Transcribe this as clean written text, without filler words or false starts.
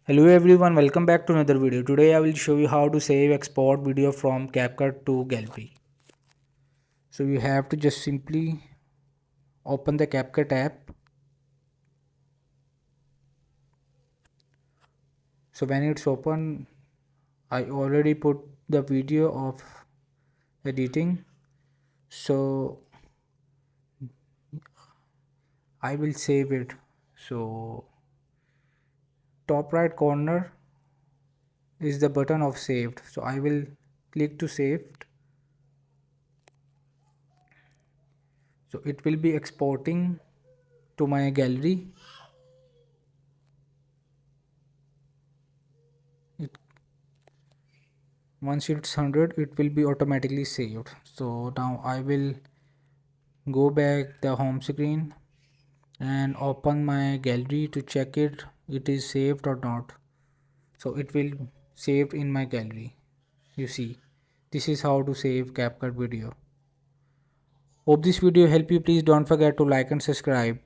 Hello everyone, welcome back to another video. Today I will show you how to save export video from CapCut to gallery. So you have to just simply open the CapCut app. So when it's open, I already put the video of editing. So I will save it. So top right corner is the button of saved. So I will click to save. So it will be exporting to my gallery. It Once it's 100 it will be automatically saved. So now I will go back the home screen and open my gallery to check it is saved or not. So it will saved in my gallery. You see, this is how to save CapCut video. Hope this video help you. Please don't forget to like and subscribe.